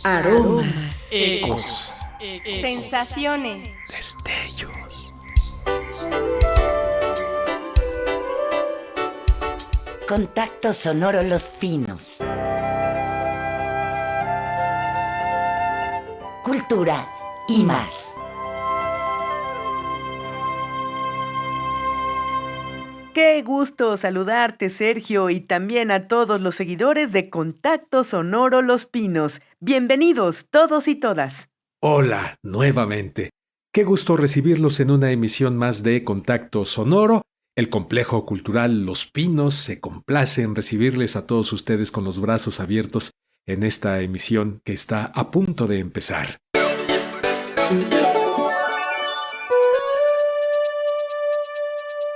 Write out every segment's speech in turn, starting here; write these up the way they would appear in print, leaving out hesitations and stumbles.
aromas, ecos, sensaciones, destellos. Contacto Sonoro Los Pinos. Cultura y más. Qué gusto saludarte, Sergio, y también a todos los seguidores de Contacto Sonoro Los Pinos. Bienvenidos todos y todas. Hola, nuevamente. Qué gusto recibirlos en una emisión más de Contacto Sonoro. El Complejo Cultural Los Pinos se complace en recibirles a todos ustedes con los brazos abiertos en esta emisión que está a punto de empezar.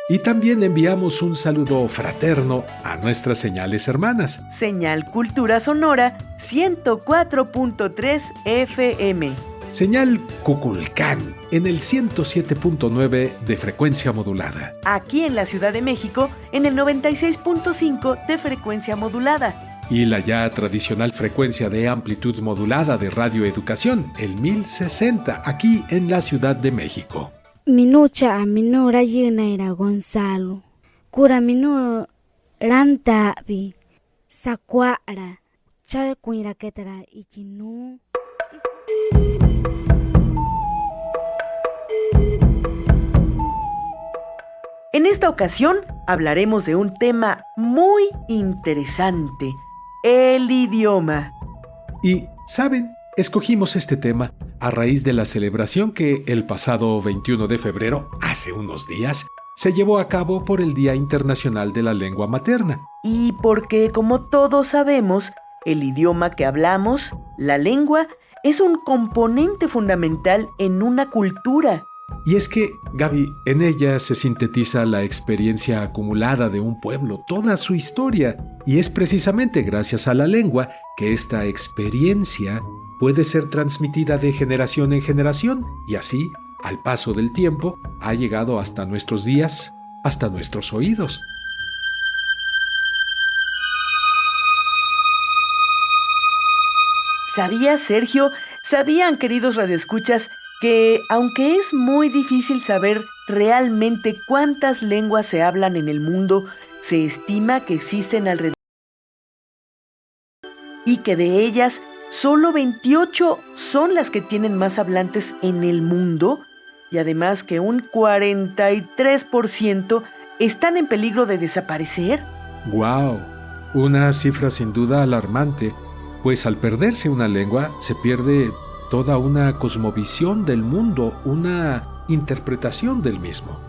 Y también enviamos un saludo fraterno a nuestras señales hermanas. Señal Cultura Sonora 104.3 FM. Señal Cuculcán en el 107.9 de frecuencia modulada. Aquí en la Ciudad de México en el 96.5 de frecuencia modulada. Y la ya tradicional frecuencia de amplitud modulada de Radio Educación, el 1060, aquí en la Ciudad de México. Minucha minora Yinaira Gonzalo. Cura minor rantabi. Sacuara. Chalcuira ketara ichinu. En esta ocasión hablaremos de un tema muy interesante, el idioma. Y, ¿saben? Escogimos este tema a raíz de la celebración que el pasado 21 de febrero, hace unos días, se llevó a cabo por el Día Internacional de la Lengua Materna. Y porque, como todos sabemos, el idioma que hablamos, la lengua, es un componente fundamental en una cultura. Y es que, Gaby, en ella se sintetiza la experiencia acumulada de un pueblo, toda su historia, y es precisamente gracias a la lengua que esta experiencia puede ser transmitida de generación en generación, y así, al paso del tiempo, ha llegado hasta nuestros días, hasta nuestros oídos. ¿Sabías, Sergio? ¿Sabían, queridos radioescuchas, que aunque es muy difícil saber realmente cuántas lenguas se hablan en el mundo, se estima que existen alrededor y que de ellas solo 28 son las que tienen más hablantes en el mundo, y además que un 43% están en peligro de desaparecer? ¡Guau! Una cifra sin duda alarmante, pues al perderse una lengua se pierde toda una cosmovisión del mundo, una interpretación del mismo.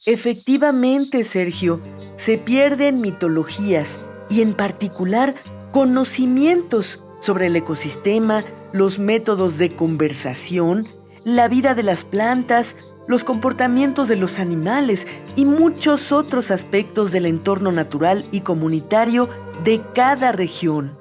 Efectivamente, Sergio, se pierden mitologías y en particular conocimientos sobre el ecosistema, los métodos de conversación, la vida de las plantas, los comportamientos de los animales y muchos otros aspectos del entorno natural y comunitario de cada región.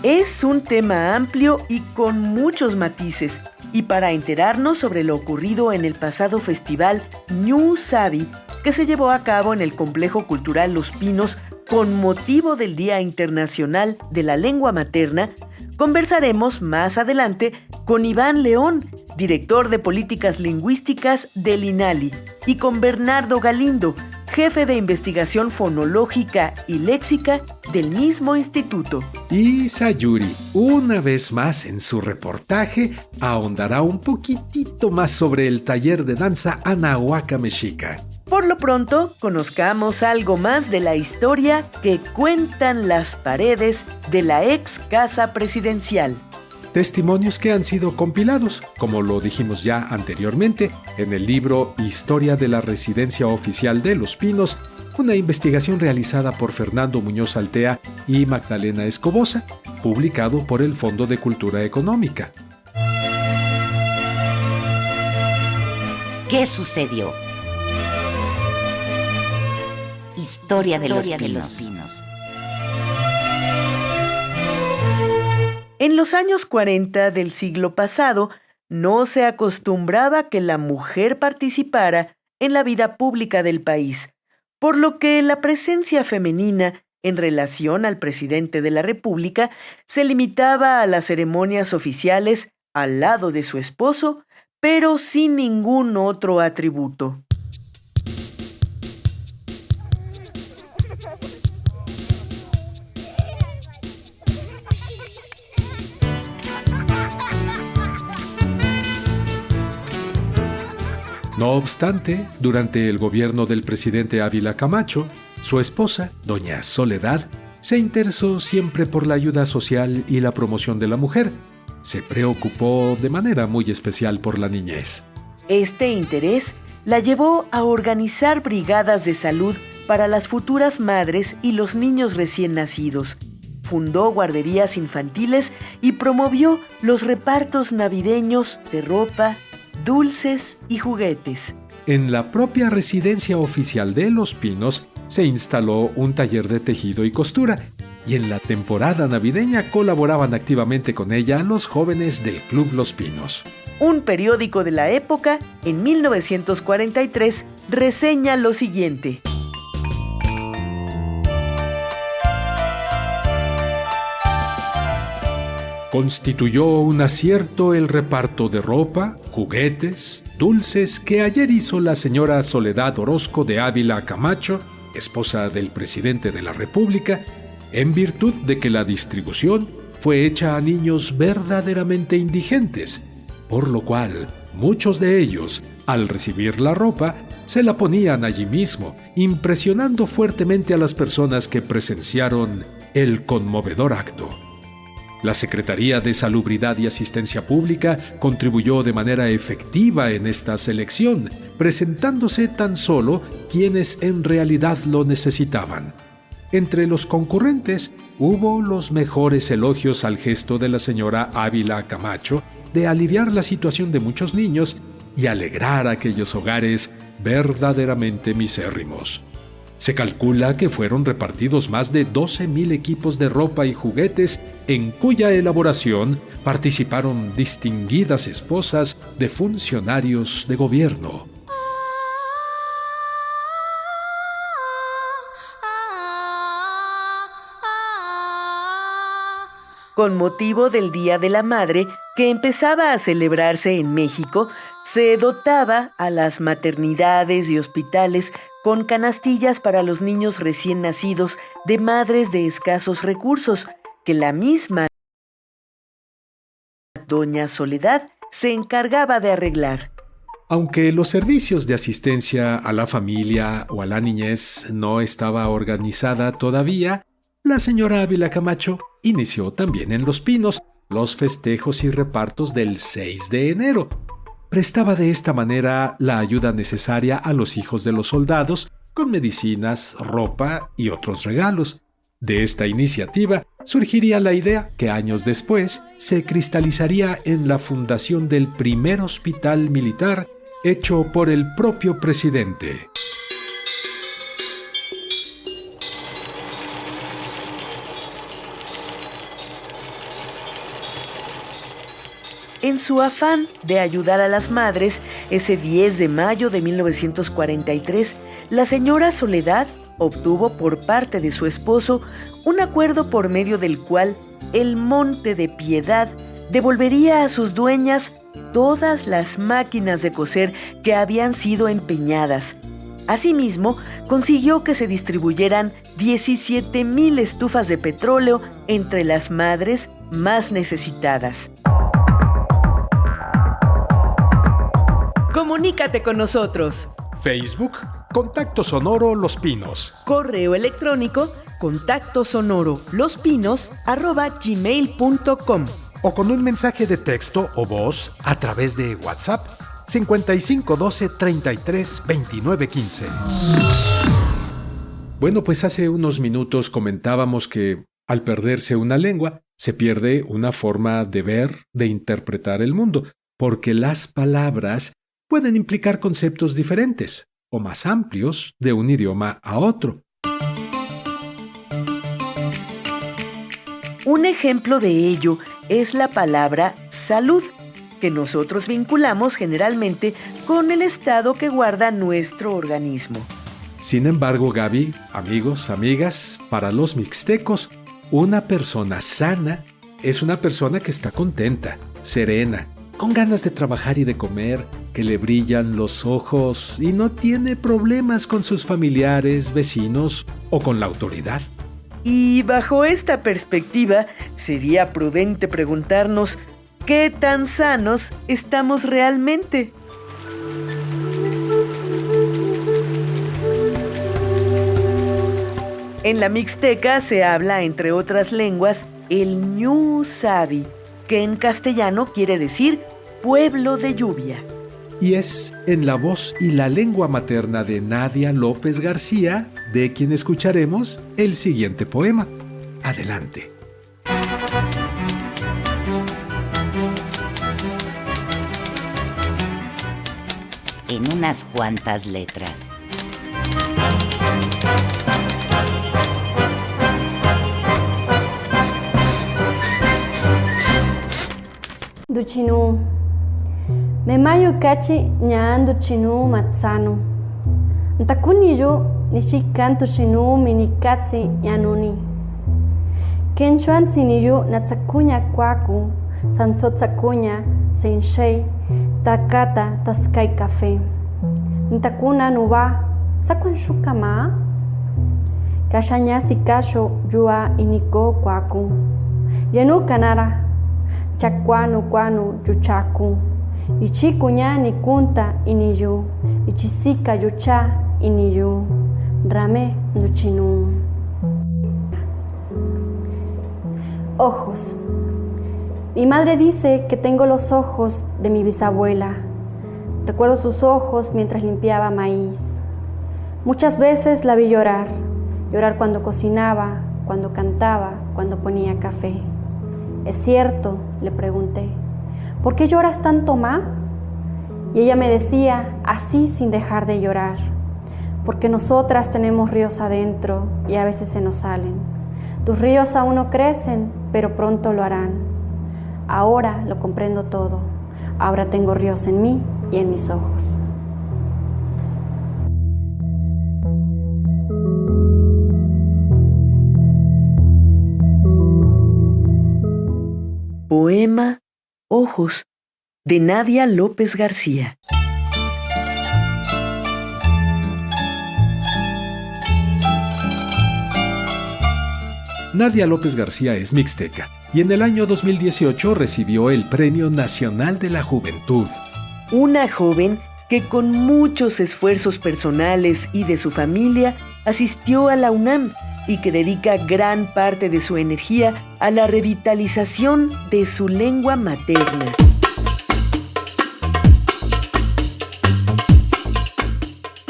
Es un tema amplio y con muchos matices, y para enterarnos sobre lo ocurrido en el pasado festival Ñu Sabi, que se llevó a cabo en el Complejo Cultural Los Pinos con motivo del Día Internacional de la Lengua Materna, conversaremos más adelante con Iván León, director de Políticas Lingüísticas del INALI, y con Bernardo Galindo, jefe de investigación fonológica y léxica del mismo instituto. Y Sayuri, una vez más en su reportaje, ahondará un poquitito más sobre el taller de danza Anahuaca Mexica. Por lo pronto, conozcamos algo más de la historia que cuentan las paredes de la ex casa presidencial. Testimonios que han sido compilados, como lo dijimos ya anteriormente, en el libro Historia de la Residencia Oficial de Los Pinos, una investigación realizada por Fernando Muñoz Altea y Magdalena Escobosa, publicado por el Fondo de Cultura Económica. ¿Qué sucedió? Historia de los Pinos. En los años 40 del siglo pasado, no se acostumbraba que la mujer participara en la vida pública del país, por lo que la presencia femenina en relación al presidente de la República se limitaba a las ceremonias oficiales al lado de su esposo, pero sin ningún otro atributo. No obstante, durante el gobierno del presidente Ávila Camacho, su esposa, doña Soledad, se interesó siempre por la ayuda social y la promoción de la mujer. Se preocupó de manera muy especial por la niñez. Este interés la llevó a organizar brigadas de salud para las futuras madres y los niños recién nacidos. Fundó guarderías infantiles y promovió los repartos navideños de ropa, dulces y juguetes. En la propia residencia oficial de Los Pinos se instaló un taller de tejido y costura, y en la temporada navideña colaboraban activamente con ella los jóvenes del Club Los Pinos. Un periódico de la época, en 1943, reseña lo siguiente. Constituyó un acierto el reparto de ropa, juguetes, dulces que ayer hizo la señora Soledad Orozco de Ávila Camacho, esposa del presidente de la República, en virtud de que la distribución fue hecha a niños verdaderamente indigentes, por lo cual muchos de ellos, al recibir la ropa, se la ponían allí mismo, impresionando fuertemente a las personas que presenciaron el conmovedor acto. La Secretaría de Salubridad y Asistencia Pública contribuyó de manera efectiva en esta selección, presentándose tan solo quienes en realidad lo necesitaban. Entre los concurrentes hubo los mejores elogios al gesto de la señora Ávila Camacho de aliviar la situación de muchos niños y alegrar aquellos hogares verdaderamente misérrimos. Se calcula que fueron repartidos más de 12,000 equipos de ropa y juguetes en cuya elaboración participaron distinguidas esposas de funcionarios de gobierno. Con motivo del Día de la Madre, que empezaba a celebrarse en México, se dotaba a las maternidades y hospitales con canastillas para los niños recién nacidos de madres de escasos recursos, que la misma doña Soledad se encargaba de arreglar. Aunque los servicios de asistencia a la familia o a la niñez no estaba organizada todavía, la señora Ávila Camacho inició también en Los Pinos los festejos y repartos del 6 de enero. Prestaba de esta manera la ayuda necesaria a los hijos de los soldados con medicinas, ropa y otros regalos. De esta iniciativa surgiría la idea que años después se cristalizaría en la fundación del primer hospital militar hecho por el propio presidente. En su afán de ayudar a las madres, ese 10 de mayo de 1943, la señora Soledad obtuvo por parte de su esposo un acuerdo por medio del cual el Monte de Piedad devolvería a sus dueñas todas las máquinas de coser que habían sido empeñadas. Asimismo, consiguió que se distribuyeran 17,000 estufas de petróleo entre las madres más necesitadas. Comunícate con nosotros. Facebook, Contacto Sonoro Los Pinos. Correo electrónico contactosonoro@gmail.com. O con un mensaje de texto o voz a través de WhatsApp 5512 33 29 15. Bueno, pues hace unos minutos comentábamos que al perderse una lengua, se pierde una forma de ver, de interpretar el mundo, porque las palabras pueden implicar conceptos diferentes o más amplios de un idioma a otro. Un ejemplo de ello es la palabra salud, que nosotros vinculamos generalmente con el estado que guarda nuestro organismo. Sin embargo, Gaby, amigos, amigas, para los mixtecos, una persona sana es una persona que está contenta, serena, con ganas de trabajar y de comer, que le brillan los ojos y no tiene problemas con sus familiares, vecinos o con la autoridad. Y bajo esta perspectiva, sería prudente preguntarnos ¿qué tan sanos estamos realmente? En la Mixteca se habla, entre otras lenguas, el ñu sabi, que en castellano quiere decir pueblo de lluvia. Y es en la voz y la lengua materna de Nadia López García de quien escucharemos el siguiente poema. Adelante. En unas cuantas letras. Duchinu. Memayu kachi ñaan duchinu matsano. Ntakuniyu nishikan tuchinu minikatsi ñanuni. Kenchuan tsiniyu natsakuña kwaku, sansotsakuña, senshei, takata taskai café. Ntakuna nuba, sakuen shukama. Kashaña sikasho yua iniko kwaku. Yenu kanara, chakwanu kwanu yuchaku. Ichikuña ni kunta iniyu, ichisika yucha iniyu, rame duchinu. Ojos. Mi madre dice que tengo los ojos de mi bisabuela. Recuerdo sus ojos mientras limpiaba maíz. Muchas veces la vi llorar cuando cocinaba, cuando cantaba, cuando ponía café. ¿Es cierto?, le pregunté. ¿Por qué lloras tanto, ma? Y ella me decía, así sin dejar de llorar, porque nosotras tenemos ríos adentro y a veces se nos salen. Tus ríos aún no crecen, pero pronto lo harán. Ahora lo comprendo todo. Ahora tengo ríos en mí y en mis ojos. Poema Ojos, de Nadia López García. Nadia López García es mixteca y en el año 2018 recibió el Premio Nacional de la Juventud. Una joven que con muchos esfuerzos personales y de su familia asistió a la UNAM y que dedica gran parte de su energía a la revitalización de su lengua materna.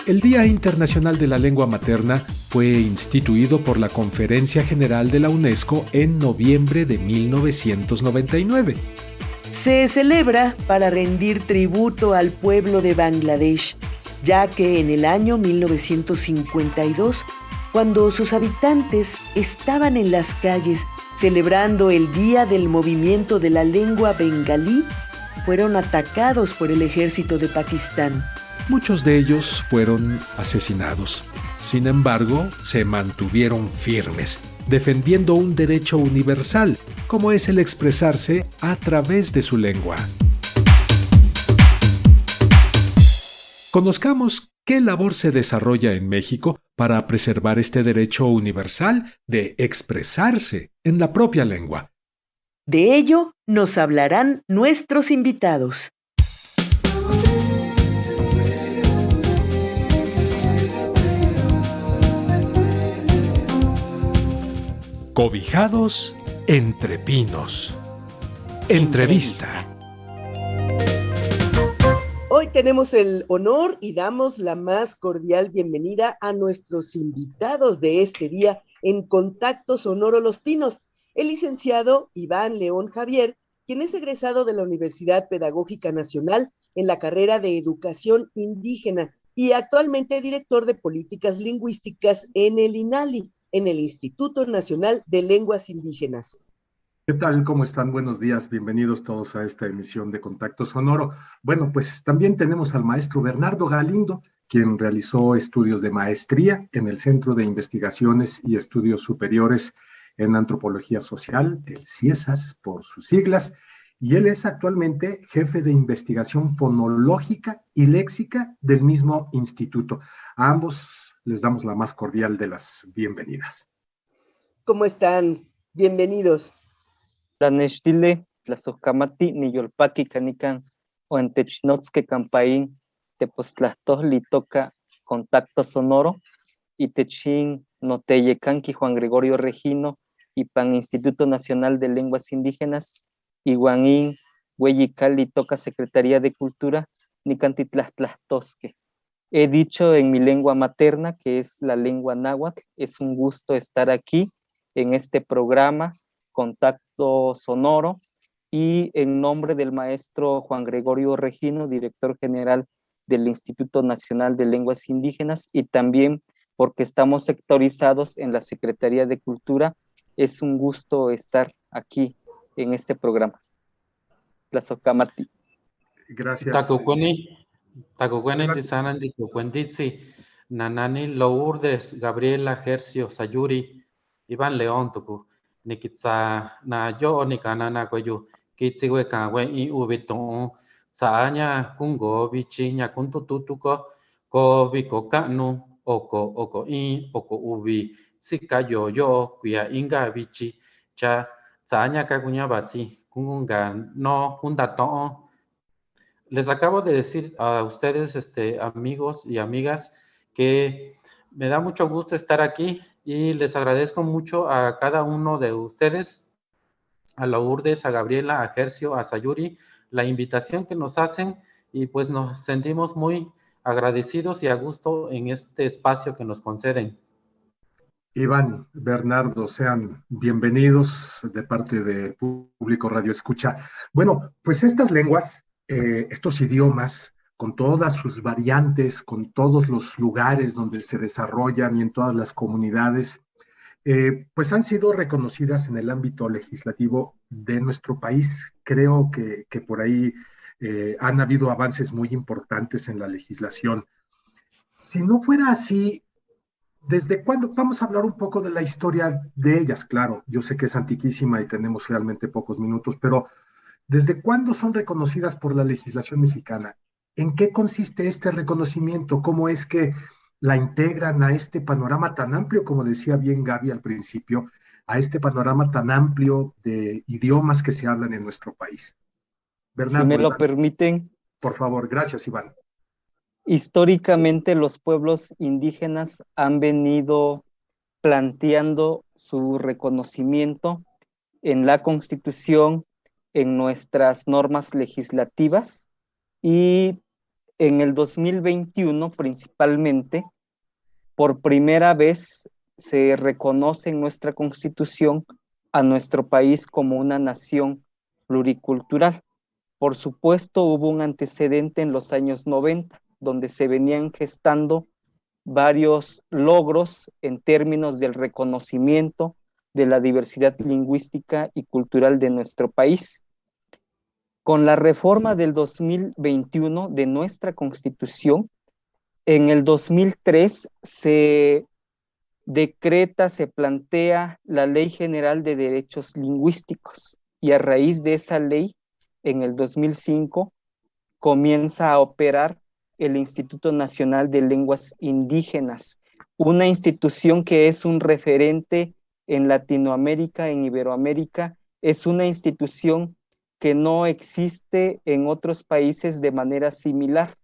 El Día Internacional de la Lengua Materna fue instituido por la Conferencia General de la UNESCO en noviembre de 1999. Se celebra para rendir tributo al pueblo de Bangladesh, ya que en el año 1952, cuando sus habitantes estaban en las calles celebrando el Día del Movimiento de la Lengua Bengalí, fueron atacados por el ejército de Pakistán. Muchos de ellos fueron asesinados. Sin embargo, se mantuvieron firmes, defendiendo un derecho universal, como es el expresarse a través de su lengua. Conozcamos qué labor se desarrolla en México para preservar este derecho universal de expresarse en la propia lengua. De ello nos hablarán nuestros invitados. Cobijados entre pinos. Entrevista. Hoy tenemos el honor y damos la más cordial bienvenida a nuestros invitados de este día en Contacto Sonoro Los Pinos, el licenciado Iván León Javier, quien es egresado de la Universidad Pedagógica Nacional en la carrera de Educación Indígena y actualmente director de políticas lingüísticas en el INALI, en el Instituto Nacional de Lenguas Indígenas. ¿Qué tal? ¿Cómo están? Buenos días. Bienvenidos todos a esta emisión de Contacto Sonoro. Bueno, pues también tenemos al maestro Bernardo Galindo, quien realizó estudios de maestría en el Centro de Investigaciones y Estudios Superiores en Antropología Social, el CIESAS por sus siglas, y él es actualmente jefe de investigación fonológica y léxica del mismo instituto. A ambos les damos la más cordial de las bienvenidas. ¿Cómo están? Bienvenidos. Tlanextile, Tlazojkamati, Niyolpaki, Canican, o en Technotzque, Campaín, Tepoztlastoli, toca Contacto Sonoro, y Techin, Noteyecanqui, Juan Gregorio Regino, y Pan Instituto Nacional de Lenguas Indígenas, y Guanín, Hueyicali, toca Secretaría de Cultura, Nicantitlastlastosque. He dicho en mi lengua materna, que es la lengua náhuatl. Es un gusto estar aquí en este programa Contacto Sonoro, y en nombre del maestro Juan Gregorio Regino, director general del Instituto Nacional de Lenguas Indígenas, y también porque estamos sectorizados en la Secretaría de Cultura, es un gusto estar aquí en este programa. Tlazocamati. Gracias. Tacucueni tisanan di cucuenditsi, Nanani Lourdes, Gabriela Gercio Sayuri, Iván León tucu, Nikitsa na yo nikanana cuello, Kitsiwe kawe y ubito, Saaña kungo bichiña kuntututuco, ko biko kanu, oko ubi, sika yo, cuya inga bichi, cha, Saaña kakuña batsi, kunga no, kundato. Les acabo de decir a ustedes, amigos y amigas, que me da mucho gusto estar aquí y les agradezco mucho a cada uno de ustedes, a Lourdes, a Gabriela, a Gercio, a Sayuri, la invitación que nos hacen, y pues nos sentimos muy agradecidos y a gusto en este espacio que nos conceden. Iván, Bernardo, sean bienvenidos de parte del público Radio Escucha. Bueno, pues estas lenguas, estos idiomas, con todas sus variantes, con todos los lugares donde se desarrollan y en todas las comunidades, pues han sido reconocidas en el ámbito legislativo de nuestro país. Creo que por ahí han habido avances muy importantes en la legislación. Si no fuera así, ¿desde cuándo? Vamos a hablar un poco de la historia de ellas, claro. Yo sé que es antiquísima y tenemos realmente pocos minutos, pero ¿desde cuándo son reconocidas por la legislación mexicana? ¿En qué consiste este reconocimiento? ¿Cómo es que la integran a este panorama tan amplio, como decía bien Gaby al principio, a este panorama tan amplio de idiomas que se hablan en nuestro país? Bernardo, Si me lo Iván, permiten. por favor, gracias, Iván. Históricamente los pueblos indígenas han venido planteando su reconocimiento en la Constitución, en nuestras normas legislativas, y en el 2021 principalmente, por primera vez se reconoce en nuestra Constitución a nuestro país como una nación pluricultural. Por supuesto, hubo un antecedente en los años 90, donde se venían gestando varios logros en términos del reconocimiento de la diversidad lingüística y cultural de nuestro país. Con la reforma del 2021 de nuestra Constitución, en el 2003 se decreta, se plantea la Ley General de Derechos Lingüísticos, y a raíz de esa ley, en el 2005, comienza a operar el Instituto Nacional de Lenguas Indígenas, una institución que es un referente en Latinoamérica, en Iberoamérica. Es una institución que no existe en otros países de manera similar,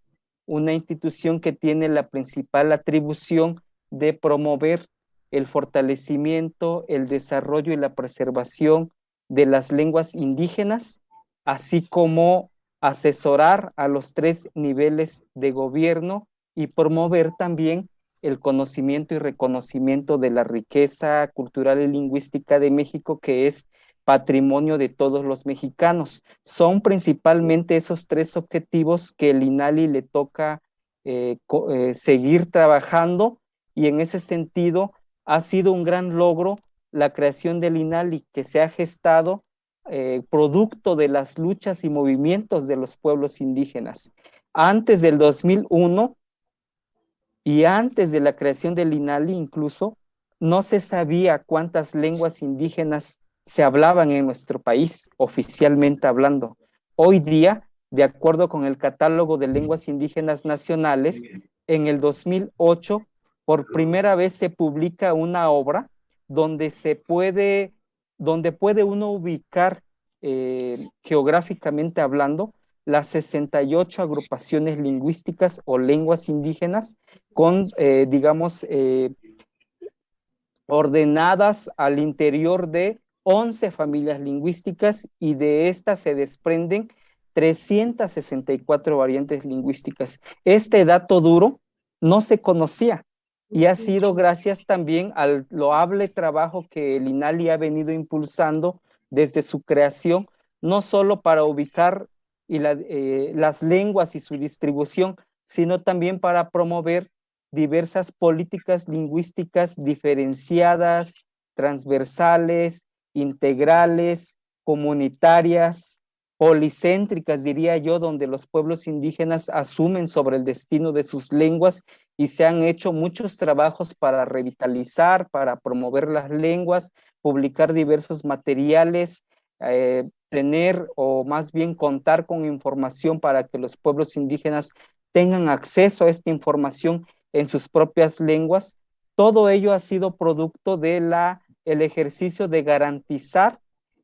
una institución que tiene la principal atribución de promover el fortalecimiento, el desarrollo y la preservación de las lenguas indígenas, así como asesorar a los 3 niveles de gobierno y promover también el conocimiento y reconocimiento de la riqueza cultural y lingüística de México, que es patrimonio de todos los mexicanos. Son principalmente esos 3 objetivos que el INALI le toca seguir trabajando, y en ese sentido ha sido un gran logro la creación del INALI, que se ha gestado producto de las luchas y movimientos de los pueblos indígenas. Antes del 2001 y antes de la creación del INALI incluso, no se sabía cuántas lenguas indígenas se hablaban en nuestro país, oficialmente hablando. Hoy día, de acuerdo con el Catálogo de Lenguas Indígenas Nacionales, en el 2008, por primera vez se publica una obra donde puede uno ubicar geográficamente hablando las 68 agrupaciones lingüísticas o lenguas indígenas con, digamos, ordenadas al interior de 11 familias lingüísticas, y de estas se desprenden 364 variantes lingüísticas. Este dato duro no se conocía, y ha sido gracias también al loable trabajo que el INALI ha venido impulsando desde su creación, no solo para ubicar las lenguas y su distribución, sino también para promover diversas políticas lingüísticas diferenciadas, transversales, integrales, comunitarias, policéntricas, diría yo, donde los pueblos indígenas asumen sobre el destino de sus lenguas, y se han hecho muchos trabajos para revitalizar, para promover las lenguas, publicar diversos materiales, tener o más bien contar con información para que los pueblos indígenas tengan acceso a esta información en sus propias lenguas. Todo ello ha sido producto de el ejercicio de garantizar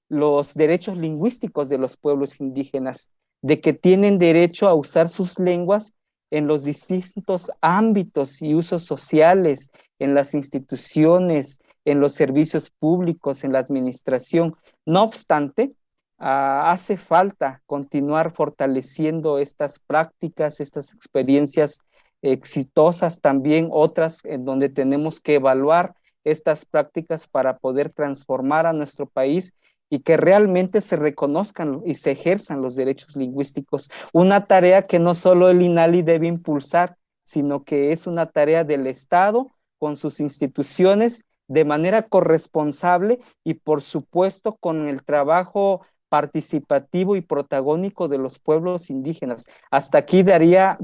los derechos lingüísticos de los pueblos indígenas, de que tienen derecho a usar sus lenguas en los distintos ámbitos y usos sociales, en las instituciones, en los servicios públicos, en la administración. No obstante, hace falta continuar fortaleciendo estas prácticas, estas experiencias exitosas, también otras en donde tenemos que evaluar estas prácticas para poder transformar a nuestro país y que realmente se reconozcan y se ejerzan los derechos lingüísticos. Una tarea que no solo el INALI debe impulsar, sino que es una tarea del Estado con sus instituciones de manera corresponsable, y por supuesto con el trabajo participativo y protagónico de los pueblos indígenas. Hasta aquí dejaría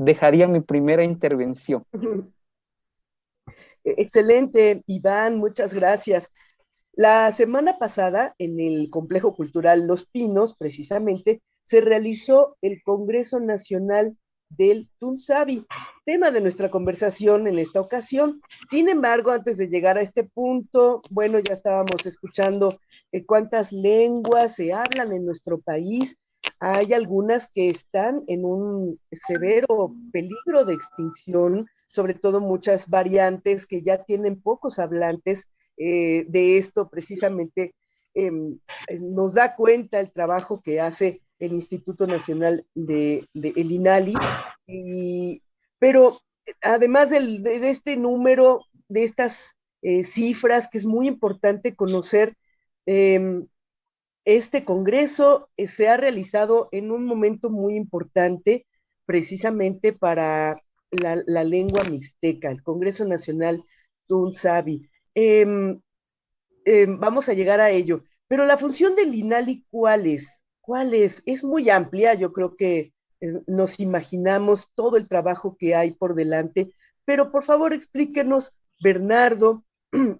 mi primera intervención. Excelente, Iván, muchas gracias. La semana pasada, en el Complejo Cultural Los Pinos, precisamente, se realizó el Congreso Nacional del Tunsavi, tema de nuestra conversación en esta ocasión. Sin embargo, antes de llegar a este punto, bueno, ya estábamos escuchando cuántas lenguas se hablan en nuestro país. Hay algunas que están en un severo peligro de extinción, sobre todo muchas variantes que ya tienen pocos hablantes. De esto precisamente nos da cuenta el trabajo que hace el Instituto Nacional de el INALI, pero además de este número, de estas cifras, que es muy importante conocer, este congreso se ha realizado en un momento muy importante precisamente para la lengua mixteca, el Congreso Nacional Tunsavi. Vamos a llegar a ello. Pero la función del INALI, ¿cuál es? ¿Cuál es? Es muy amplia, yo creo que nos imaginamos todo el trabajo que hay por delante, pero por favor explíquenos, Bernardo,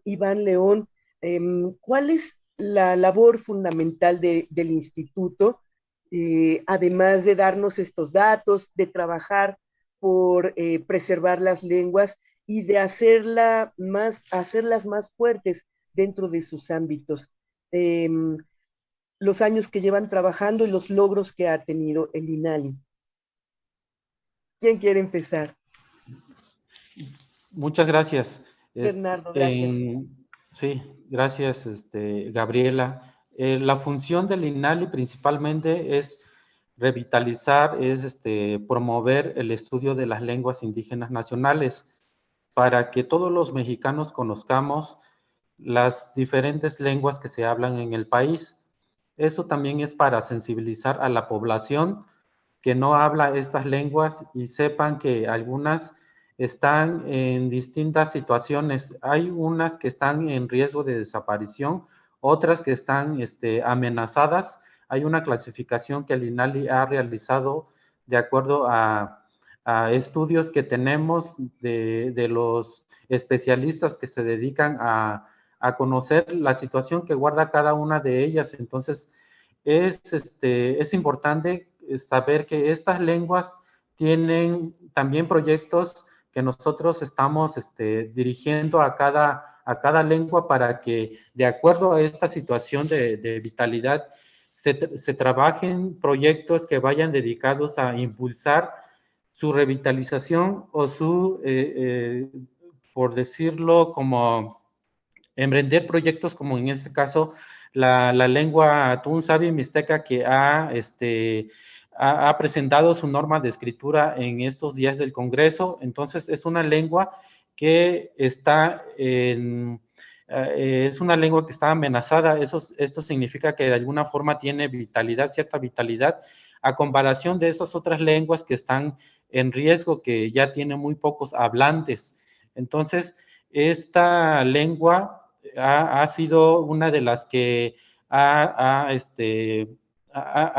Iván León, ¿cuál es la labor fundamental del instituto, además de darnos estos datos, de trabajar por preservar las lenguas y de hacerlas más fuertes dentro de sus ámbitos? Los años que llevan trabajando y los logros que ha tenido el INALI. ¿Quién quiere empezar? Muchas gracias. Bernardo, gracias. Sí, gracias, Gabriela. La función del INALI principalmente es revitalizar, es promover el estudio de las lenguas indígenas nacionales para que todos los mexicanos conozcamos las diferentes lenguas que se hablan en el país. Eso también es para sensibilizar a la población que no habla estas lenguas y sepan que algunas están en distintas situaciones. Hay unas que están en riesgo de desaparición, otras que están amenazadas. Hay una clasificación que el INALI ha realizado de acuerdo a estudios que tenemos de los especialistas que se dedican a conocer la situación que guarda cada una de ellas. Entonces, es importante saber que estas lenguas tienen también proyectos que nosotros estamos dirigiendo a cada lengua para que, de acuerdo a esta situación de vitalidad, se trabajen proyectos que vayan dedicados a impulsar su revitalización o por decirlo, como emprender proyectos como en este caso la lengua Tunsavi Mixteca que ha presentado su norma de escritura en estos días del Congreso. Entonces es una lengua que es una lengua que está amenazada. Esto significa que de alguna forma tiene vitalidad, cierta vitalidad, a comparación de esas otras lenguas que están en riesgo, que ya tienen muy pocos hablantes. Entonces, esta lengua ha sido una de las que ha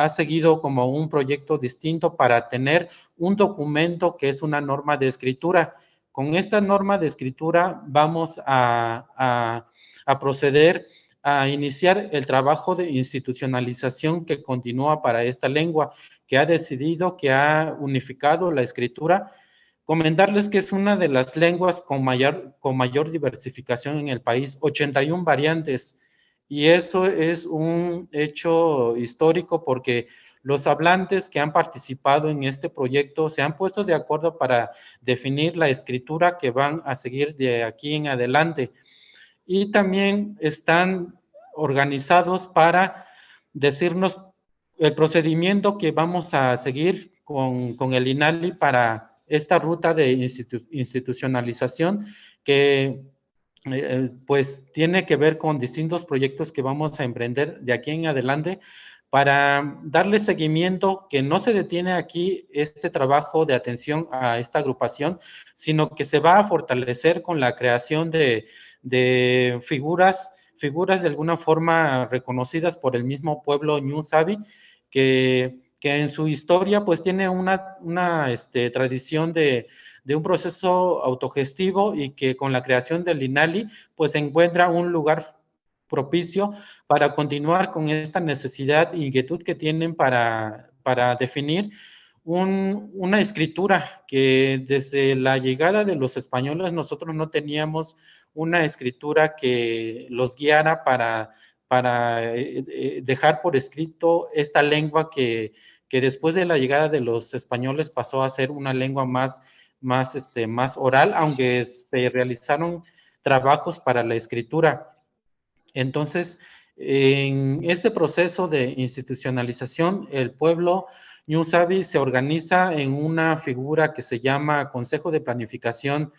seguido como un proyecto distinto para tener un documento que es una norma de escritura. Con esta norma de escritura vamos a proceder a iniciar el trabajo de institucionalización que continúa para esta lengua, que ha decidido, que ha unificado la escritura. Comentarles que es una de las lenguas con mayor diversificación en el país, 81 variantes, y eso es un hecho histórico porque los hablantes que han participado en este proyecto se han puesto de acuerdo para definir la escritura que van a seguir de aquí en adelante, y también están organizados para decirnos el procedimiento que vamos a seguir con el INALI para esta ruta de institucionalización que pues tiene que ver con distintos proyectos que vamos a emprender de aquí en adelante para darle seguimiento, que no se detiene aquí este trabajo de atención a esta agrupación, sino que se va a fortalecer con la creación de figuras de alguna forma reconocidas por el mismo pueblo Ñu Sabi, que en su historia pues tiene una tradición de un proceso autogestivo y que con la creación del INALI pues encuentra un lugar propicio para continuar con esta necesidad e inquietud que tienen para definir una escritura que desde la llegada de los españoles nosotros no teníamos una escritura que los guiara para dejar por escrito esta lengua que después de la llegada de los españoles pasó a ser una lengua más oral, aunque se realizaron trabajos para la escritura. Entonces, en este proceso de institucionalización, el pueblo Ñu Sabi se organiza en una figura que se llama Consejo de Planificación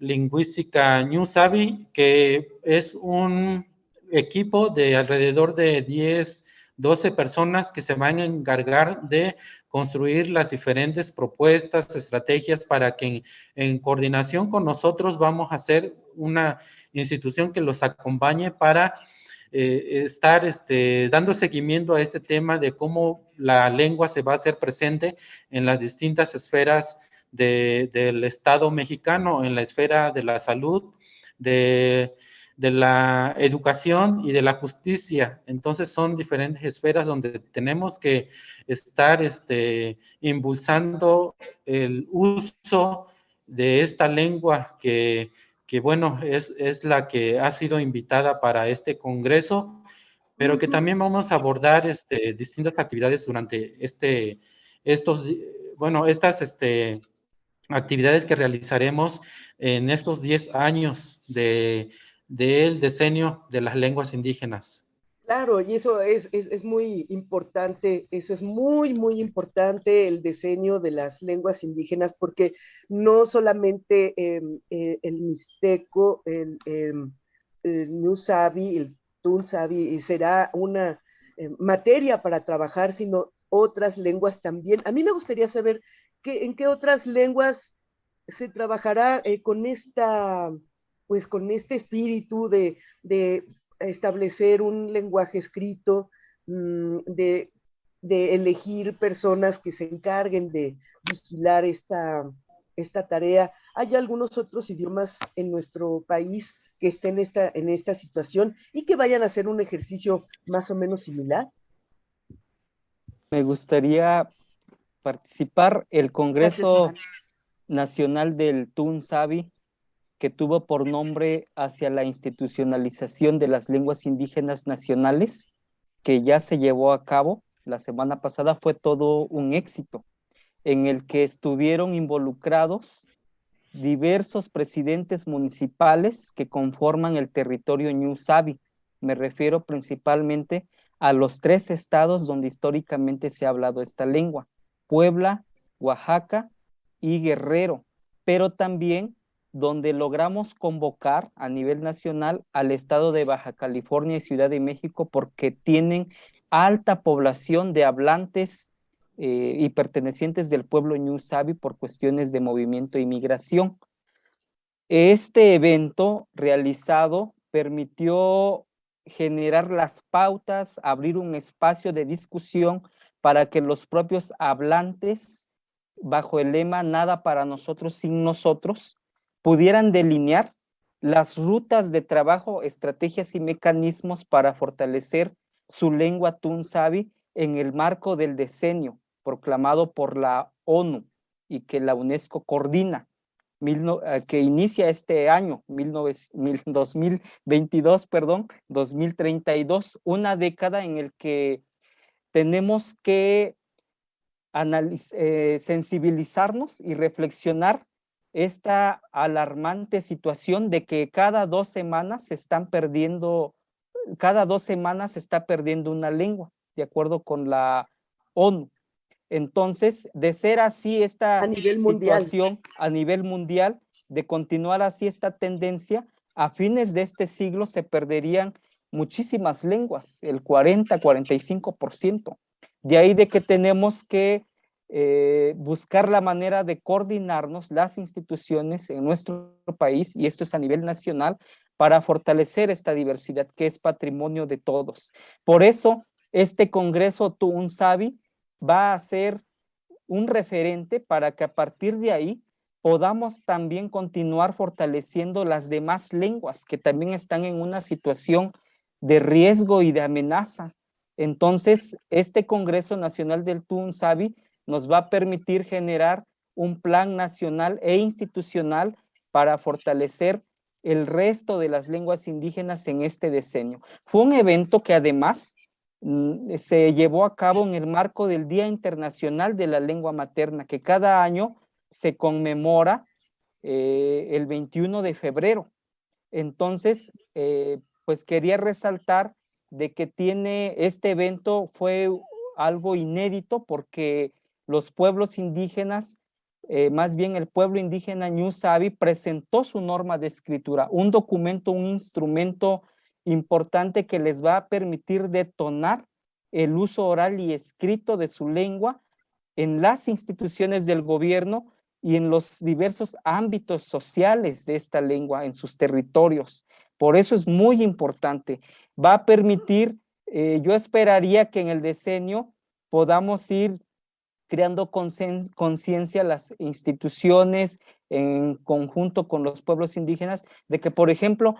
Lingüística Ñu Sabi, que es un equipo de alrededor de 10, 12 personas que se van a encargar de construir las diferentes propuestas, estrategias para que en coordinación con nosotros vamos a hacer una institución que los acompañe para estar dando seguimiento a este tema de cómo la lengua se va a hacer presente en las distintas esferas del Estado mexicano, en la esfera de la salud, de la educación y de la justicia. Entonces son diferentes esferas donde tenemos que estar impulsando el uso de esta lengua que bueno, es la que ha sido invitada para este congreso, pero que también vamos a abordar distintas actividades durante estas actividades que realizaremos en estos 10 años del decenio de las lenguas indígenas. Claro, y eso es muy importante, eso es muy, muy importante, el diseño de las lenguas indígenas, porque no solamente el mixteco, el Ñu Sabi, el Tun Sabi será una materia para trabajar, sino otras lenguas también. A mí me gustaría saber en qué otras lenguas se trabajará pues con este espíritu de establecer un lenguaje escrito, de elegir personas que se encarguen de vigilar esta tarea. ¿Hay algunos otros idiomas en nuestro país que estén en esta situación y que vayan a hacer un ejercicio más o menos similar? Me gustaría participar el Gracias, Congreso Iván. Nacional del Tun Sabi, que tuvo por nombre Hacia la institucionalización de las lenguas indígenas nacionales, que ya se llevó a cabo la semana pasada. Fue todo un éxito, en el que estuvieron involucrados diversos presidentes municipales que conforman el territorio Ñu Sabi. Me refiero principalmente a los 3 estados donde históricamente se ha hablado esta lengua: Puebla, Oaxaca y Guerrero, pero también donde logramos convocar a nivel nacional al estado de Baja California y Ciudad de México, porque tienen alta población de hablantes y pertenecientes del pueblo Ñu Sabi por cuestiones de movimiento e inmigración. Este evento realizado permitió generar las pautas, abrir un espacio de discusión para que los propios hablantes, bajo el lema "Nada para nosotros sin nosotros", pudieran delinear las rutas de trabajo, estrategias y mecanismos para fortalecer su lengua Tun Sabi en el marco del decenio proclamado por la ONU y que la UNESCO coordina, que inicia este año, 2022, 2032, una década en el que tenemos que sensibilizarnos y reflexionar esta alarmante situación de que cada 2 semanas se está perdiendo una lengua, de acuerdo con la ONU. Entonces, de ser así esta situación a nivel mundial, de continuar así esta tendencia, a fines de este siglo se perderían muchísimas lenguas, el 40-45%. De ahí de que tenemos que buscar la manera de coordinarnos las instituciones en nuestro país, y esto es a nivel nacional, para fortalecer esta diversidad que es patrimonio de todos. Por eso, este Congreso Tun Sabi va a ser un referente para que a partir de ahí podamos también continuar fortaleciendo las demás lenguas que también están en una situación de riesgo y de amenaza. Entonces, este Congreso Nacional del Tun Sabi nos va a permitir generar un plan nacional e institucional para fortalecer el resto de las lenguas indígenas en este decenio. Fue un evento que además se llevó a cabo en el marco del Día Internacional de la Lengua Materna, que cada año se conmemora el 21 de febrero. Entonces, pues quería resaltar de que este evento fue algo inédito, porque los pueblos indígenas, más bien el pueblo indígena Ñu Sabi, presentó su norma de escritura, un documento, un instrumento importante que les va a permitir detonar el uso oral y escrito de su lengua en las instituciones del gobierno y en los diversos ámbitos sociales de esta lengua en sus territorios. Por eso es muy importante. Va a permitir, yo esperaría que en el decenio podamos ir creando conciencia las instituciones en conjunto con los pueblos indígenas, de que, por ejemplo,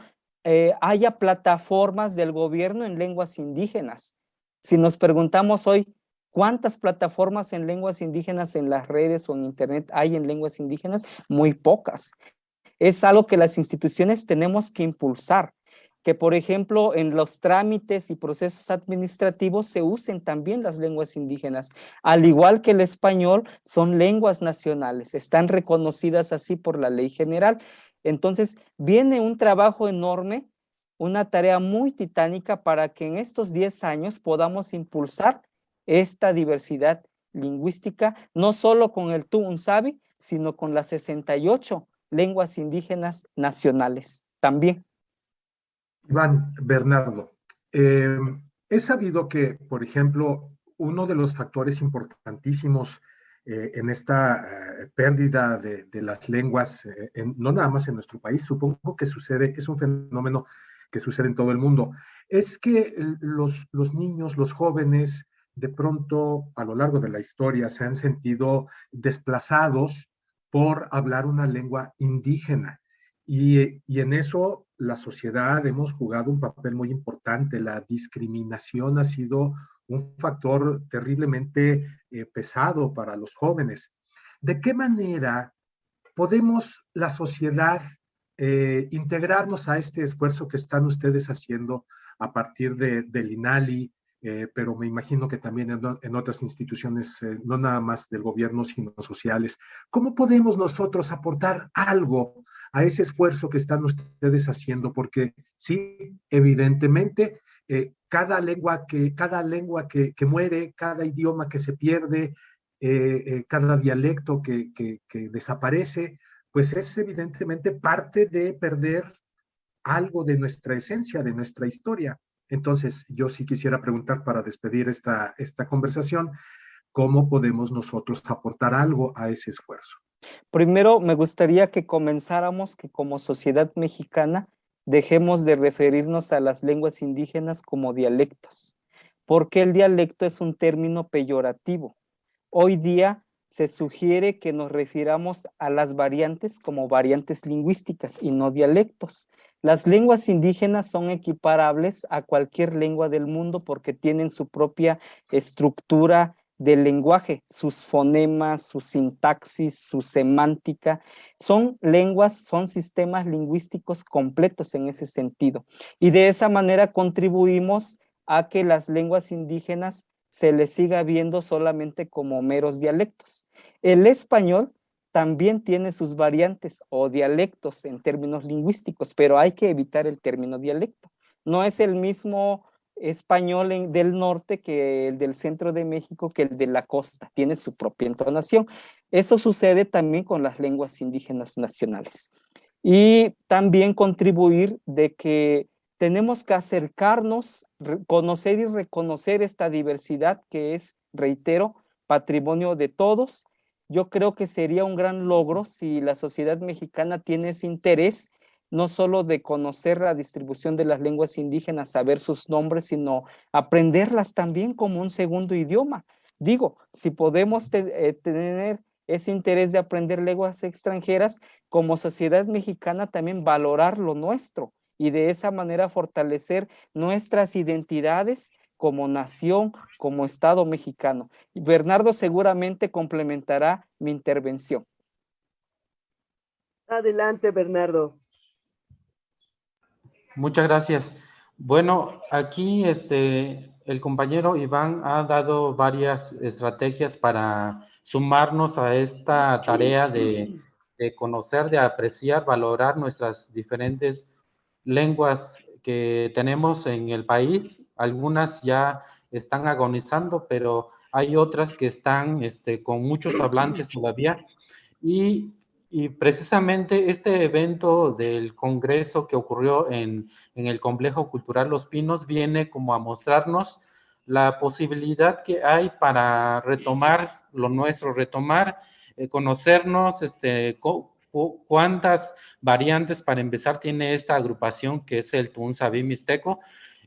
haya plataformas del gobierno en lenguas indígenas. Si nos preguntamos hoy, ¿cuántas plataformas en lenguas indígenas en las redes o en internet hay en lenguas indígenas? Muy pocas. Es algo que las instituciones tenemos que impulsar, que por ejemplo en los trámites y procesos administrativos se usen también las lenguas indígenas, al igual que el español, son lenguas nacionales, están reconocidas así por la ley general. Entonces viene un trabajo enorme, una tarea muy titánica para que en estos 10 años podamos impulsar esta diversidad lingüística, no solo con el Tun Sabi, sino con las 68 lenguas indígenas nacionales también. Iván, Bernardo, he sabido que, por ejemplo, uno de los factores importantísimos en esta pérdida de las lenguas, no nada más en nuestro país, supongo que sucede, es un fenómeno que sucede en todo el mundo, es que los niños, los jóvenes, de pronto a lo largo de la historia se han sentido desplazados por hablar una lengua indígena. Y en eso la sociedad hemos jugado un papel muy importante. La discriminación ha sido un factor terriblemente pesado para los jóvenes. ¿De qué manera podemos la sociedad integrarnos a este esfuerzo que están ustedes haciendo a partir del INALI, pero me imagino que también en otras instituciones, no nada más del gobierno, sino sociales? ¿Cómo podemos nosotros aportar algo a ese esfuerzo que están ustedes haciendo? Porque sí, evidentemente, cada lengua que muere, cada idioma que se pierde, cada dialecto que desaparece, pues es evidentemente parte de perder algo de nuestra esencia, de nuestra historia. Entonces, yo sí quisiera preguntar para despedir esta conversación, ¿cómo podemos nosotros aportar algo a ese esfuerzo? Primero, me gustaría que comenzáramos que como sociedad mexicana dejemos de referirnos a las lenguas indígenas como dialectos, porque el dialecto es un término peyorativo. Hoy día se sugiere que nos refiramos a las variantes como variantes lingüísticas y no dialectos. Las lenguas indígenas son equiparables a cualquier lengua del mundo porque tienen su propia estructura del lenguaje, sus fonemas, su sintaxis, su semántica. Son lenguas, son sistemas lingüísticos completos en ese sentido. Y de esa manera contribuimos a que las lenguas indígenas se les siga viendo solamente como meros dialectos. El español también tiene sus variantes o dialectos en términos lingüísticos, pero hay que evitar el término dialecto. No es el mismo español del norte que el del centro de México, que el de la costa, tiene su propia entonación. Eso sucede también con las lenguas indígenas nacionales. Y también contribuir de que tenemos que acercarnos, conocer y reconocer esta diversidad que es, reitero, patrimonio de todos. Yo creo que sería un gran logro si la sociedad mexicana tiene ese interés, no solo de conocer la distribución de las lenguas indígenas, saber sus nombres, sino aprenderlas también como un segundo idioma. Digo, si podemos tener ese interés de aprender lenguas extranjeras, como sociedad mexicana también valorar lo nuestro y de esa manera fortalecer nuestras identidades como nación, como Estado mexicano. Y Bernardo seguramente complementará mi intervención. Adelante, Bernardo. Muchas gracias. Bueno, aquí el compañero Iván ha dado varias estrategias para sumarnos a esta tarea de conocer, de apreciar, valorar nuestras diferentes lenguas que tenemos en el país. Algunas ya están agonizando, pero hay otras que están con muchos hablantes todavía. Y precisamente este evento del Congreso que ocurrió en el Complejo Cultural Los Pinos viene como a mostrarnos la posibilidad que hay para retomar lo nuestro, retomar, conocernos, cuántas variantes para empezar tiene esta agrupación que es el Tunzaví Mixteco,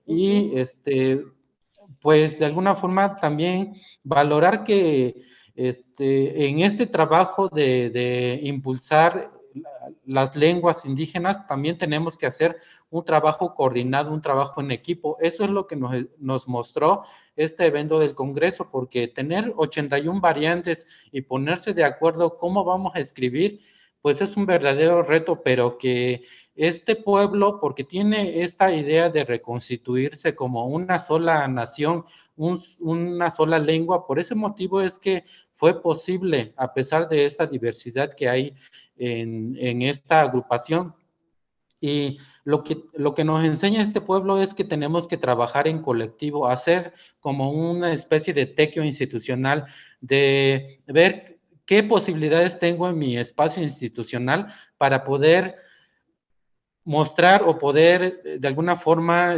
y pues de alguna forma también valorar que en este trabajo de impulsar las lenguas indígenas también tenemos que hacer un trabajo coordinado, un trabajo en equipo. Eso es lo que nos mostró este evento del Congreso, porque tener 81 variantes y ponerse de acuerdo cómo vamos a escribir, pues es un verdadero reto, pero que este pueblo, porque tiene esta idea de reconstituirse como una sola nación, una sola lengua, por ese motivo es que fue posible, a pesar de esa diversidad que hay en esta agrupación. Y lo que nos enseña este pueblo es que tenemos que trabajar en colectivo, hacer como una especie de tequio institucional, de ver qué posibilidades tengo en mi espacio institucional para poder mostrar o poder de alguna forma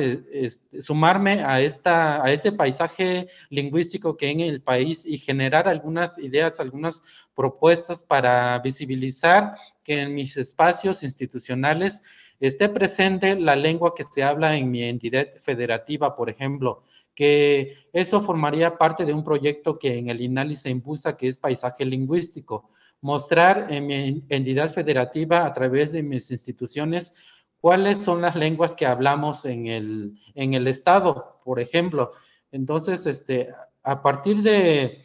sumarme a este paisaje lingüístico que hay en el país y generar algunas ideas, algunas propuestas para visibilizar que en mis espacios institucionales esté presente la lengua que se habla en mi entidad federativa, por ejemplo, que eso formaría parte de un proyecto que en el INALI se impulsa, que es paisaje lingüístico. Mostrar en mi entidad federativa a través de mis instituciones cuáles son las lenguas que hablamos en el estado, por ejemplo. Entonces, a partir de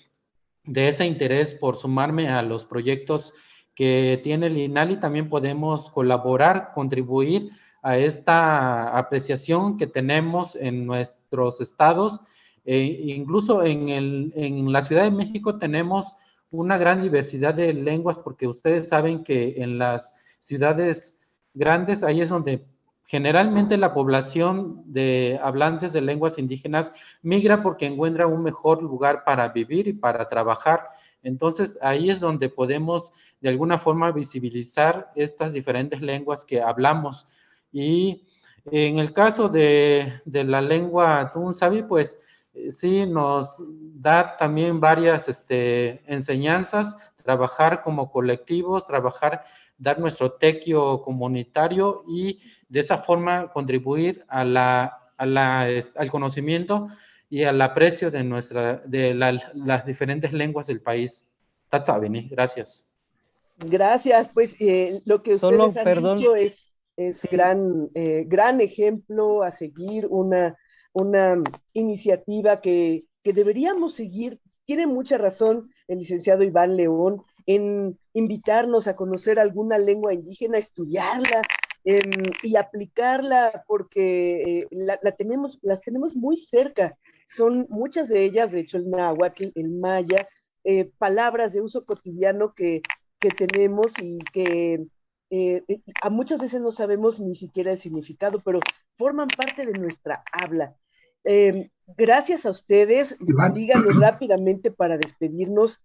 ese interés por sumarme a los proyectos que tiene el INALI, también podemos colaborar, contribuir a esta apreciación que tenemos en nuestros estados. Incluso en la Ciudad de México tenemos una gran diversidad de lenguas, porque ustedes saben que en las ciudades grandes, ahí es donde generalmente la población de hablantes de lenguas indígenas migra porque encuentra un mejor lugar para vivir y para trabajar. Entonces, ahí es donde podemos de alguna forma visibilizar estas diferentes lenguas que hablamos. Y en el caso de la lengua Tunsavi, pues sí nos da también varias enseñanzas, trabajar como colectivos, dar nuestro tequio comunitario y de esa forma contribuir al conocimiento y al aprecio de las diferentes lenguas del país. Tatsabini, gracias. Gracias, pues lo que ustedes han dicho es sí. gran ejemplo a seguir, una iniciativa que deberíamos seguir. Tiene mucha razón el licenciado Iván León en invitarnos a conocer alguna lengua indígena, estudiarla y aplicarla, porque las tenemos muy cerca. Son muchas de ellas, de hecho el náhuatl, el maya, palabras de uso cotidiano que tenemos y que a muchas veces no sabemos ni siquiera el significado, pero forman parte de nuestra habla. Gracias a ustedes. Iván. Díganos rápidamente para despedirnos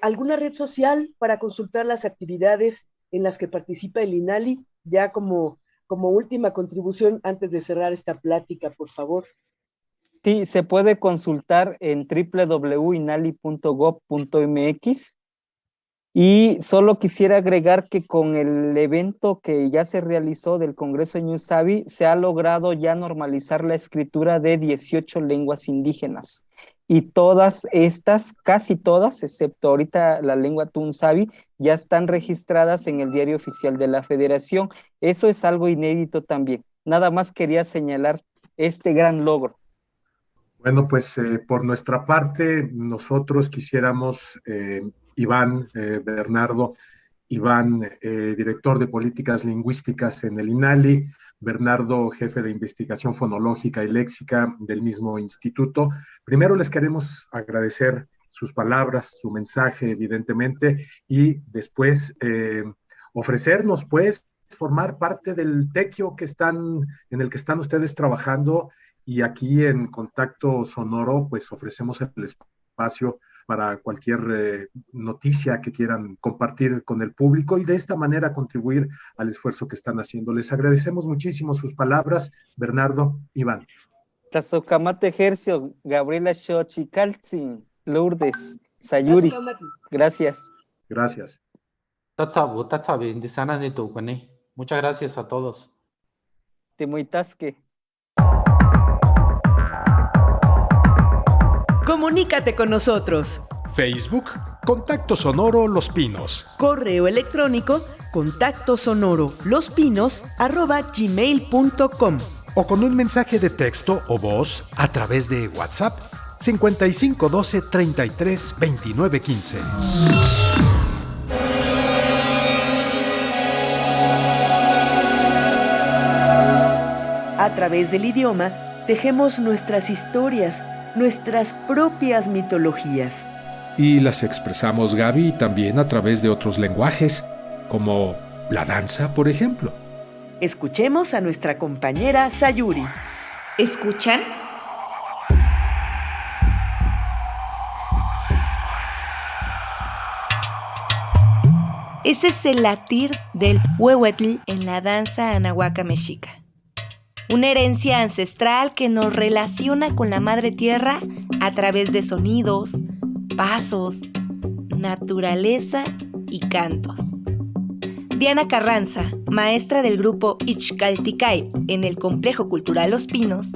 alguna red social para consultar las actividades en las que participa el INALI, ya como última contribución antes de cerrar esta plática, por favor. Sí, se puede consultar en www.inali.gov.mx. Y solo quisiera agregar que con el evento que ya se realizó del Congreso Ñusavi, se ha logrado ya normalizar la escritura de 18 lenguas indígenas. Y todas estas, casi todas, excepto ahorita la lengua Tunsavi, ya están registradas en el Diario Oficial de la Federación. Eso es algo inédito también. Nada más quería señalar este gran logro. Bueno, pues por nuestra parte, nosotros quisiéramos, Iván, Bernardo, Iván, director de políticas lingüísticas en el INALI, Bernardo, jefe de investigación fonológica y léxica del mismo instituto. Primero les queremos agradecer sus palabras, su mensaje, evidentemente, y después ofrecernos, pues, formar parte del tequio en el que están ustedes trabajando. Y aquí en Contacto Sonoro, pues ofrecemos el espacio para cualquier noticia que quieran compartir con el público y de esta manera contribuir al esfuerzo que están haciendo. Les agradecemos muchísimo sus palabras, Bernardo, Iván. Tazocamate Ejercio, Gabriela Xochicaltzin, Lourdes, Sayuri. Gracias. Gracias. Muchas gracias a todos. Temoitasque. Comunícate con nosotros. Facebook, Contacto Sonoro Los Pinos. Correo electrónico, contactosonoro@gmail.com. O con un mensaje de texto o voz a través de WhatsApp 55 12 33 29 15. A través del idioma, tejemos nuestras historias, nuestras propias mitologías. Y las expresamos, Gaby, también a través de otros lenguajes, como la danza, por ejemplo. Escuchemos a nuestra compañera Sayuri. ¿Escuchan? Ese es el latir del huehuetl en la danza anahuaca mexica. Una herencia ancestral que nos relaciona con la madre tierra a través de sonidos, pasos, naturaleza y cantos. Diana Carranza, maestra del grupo Ixcalticay en el Complejo Cultural Los Pinos,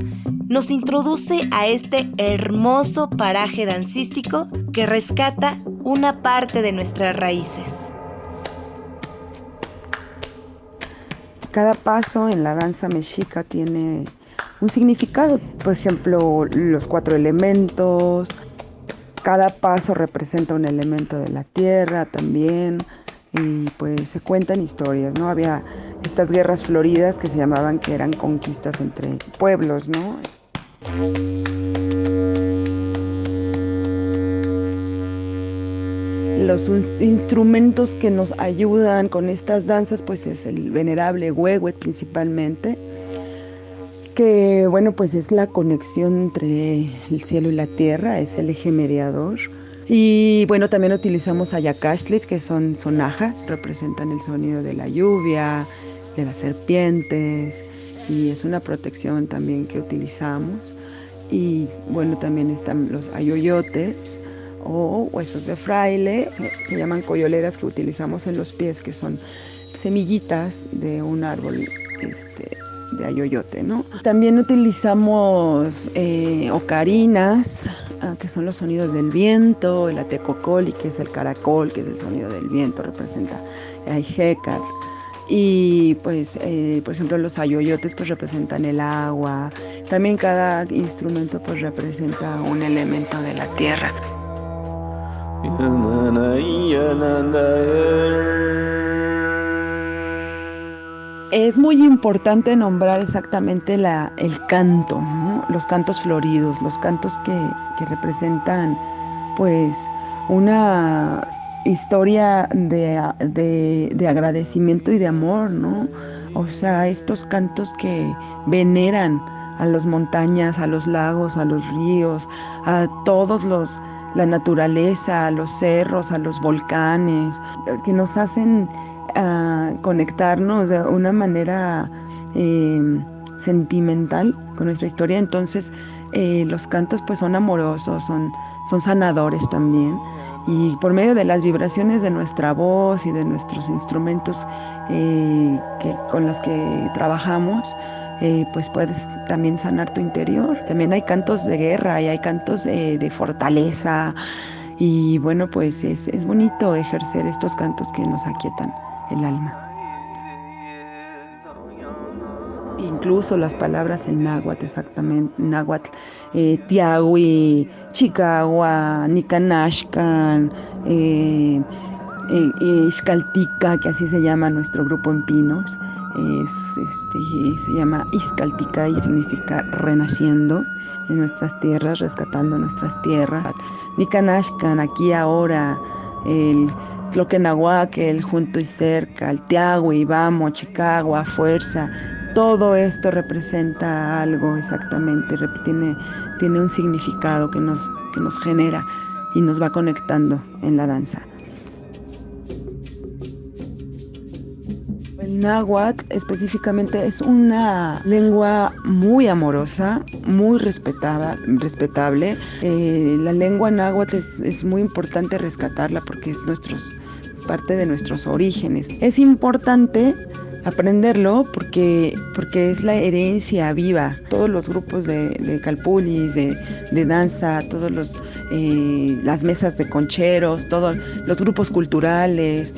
nos introduce a este hermoso paraje dancístico que rescata una parte de nuestras raíces. Cada paso en la danza mexica tiene un significado. Por ejemplo, los 4 elementos. Cada paso representa un elemento de la tierra también. Y pues se cuentan historias, ¿no? Había estas guerras floridas que se llamaban, que eran conquistas entre pueblos, ¿no? Los instrumentos que nos ayudan con estas danzas pues es el venerable huehuet principalmente, que bueno pues es la conexión entre el cielo y la tierra, es el eje mediador. Y bueno, también utilizamos ayacachtles, que son sonajas, representan el sonido de la lluvia, de las serpientes, y es una protección también que utilizamos. Y bueno, también están los ayoyotes o huesos de fraile, se llaman coyoleras, que utilizamos en los pies, que son semillitas de un árbol de ayoyote, ¿no? También utilizamos ocarinas, que son los sonidos del viento, el atecocoli, que es el caracol, que es el sonido del viento, representa Ayjecatl. Y pues, por ejemplo, los ayoyotes pues representan el agua. También cada instrumento pues representa un elemento de la tierra. Es muy importante nombrar exactamente el canto, ¿no? Los cantos floridos, los cantos que representan pues una historia de agradecimiento y de amor, ¿no? O sea, estos cantos que veneran a las montañas, a los lagos, a los ríos, a la naturaleza, a los cerros, a los volcanes, que nos hacen conectarnos de una manera sentimental con nuestra historia. Entonces los cantos pues son amorosos, son sanadores también, y por medio de las vibraciones de nuestra voz y de nuestros instrumentos con los que trabajamos, pues puedes también sanar tu interior. También hay cantos de guerra y hay cantos de fortaleza, y bueno pues es bonito ejercer estos cantos que nos aquietan el alma. Incluso las palabras en náhuatl, exactamente, náhuatl, tiahui, chicagua, nicanashcan, Ixcaltica, que así se llama nuestro grupo en Pinos, se llama Ixcaltica y significa renaciendo en nuestras tierras, rescatando nuestras tierras. Nicanashcan, aquí ahora, el Tloquenahuaque, junto y cerca, el tiahui, vamos, chicagua, fuerza. Todo esto representa algo exactamente, tiene un significado que nos genera y nos va conectando en la danza. El náhuatl específicamente es una lengua muy amorosa, muy respetable. La lengua náhuatl es muy importante rescatarla porque es parte de nuestros orígenes. Es importante aprenderlo porque es la herencia viva. Todos los grupos de calpulis, de danza, todos las mesas de concheros, todos los grupos culturales,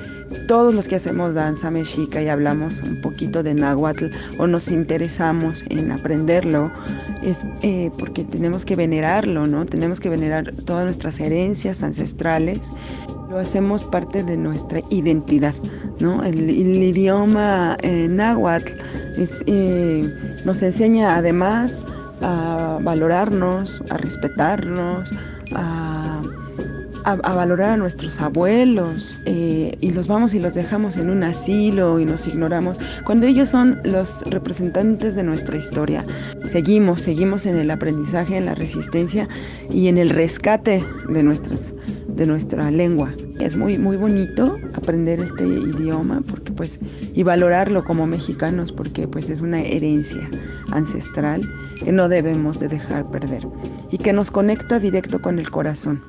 todos los que hacemos danza mexica y hablamos un poquito de náhuatl o nos interesamos en aprenderlo, es porque tenemos que venerarlo, ¿no? Tenemos que venerar todas nuestras herencias ancestrales. Lo hacemos parte de nuestra identidad, ¿no? El idioma náhuatl nos enseña además a valorarnos, a respetarnos, a valorar a nuestros abuelos, y los vamos y los dejamos en un asilo y nos ignoramos, cuando ellos son los representantes de nuestra historia. Seguimos en el aprendizaje, en la resistencia y en el rescate de de nuestra lengua. Es muy, muy bonito aprender este idioma porque pues, y valorarlo como mexicanos porque pues es una herencia ancestral que no debemos de dejar perder y que nos conecta directo con el corazón.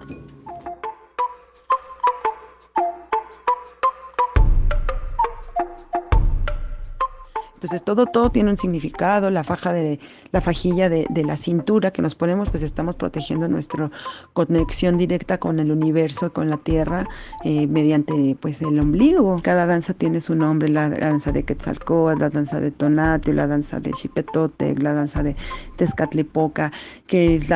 Entonces todo tiene un significado, la fajilla de la cintura que nos ponemos, pues estamos protegiendo nuestra conexión directa con el universo, con la tierra, mediante pues el ombligo. Cada danza tiene su nombre, la danza de Quetzalcóatl, la danza de Tonatiuh, la danza de Xipetotec, la danza de Tezcatlipoca, que es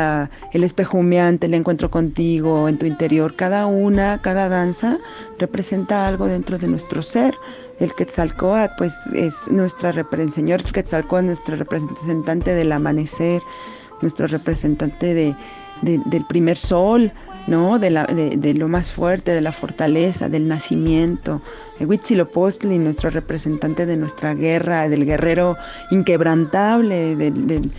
el espejo humeante, el encuentro contigo en tu interior. Cada danza representa algo dentro de nuestro ser. El Quetzalcóatl, pues, es el señor Quetzalcóatl, nuestro representante del amanecer, nuestro representante del primer sol, ¿no? De lo más fuerte, de la fortaleza, del nacimiento. Huitzilopochtli, nuestro representante de nuestra guerra, del guerrero inquebrantable, de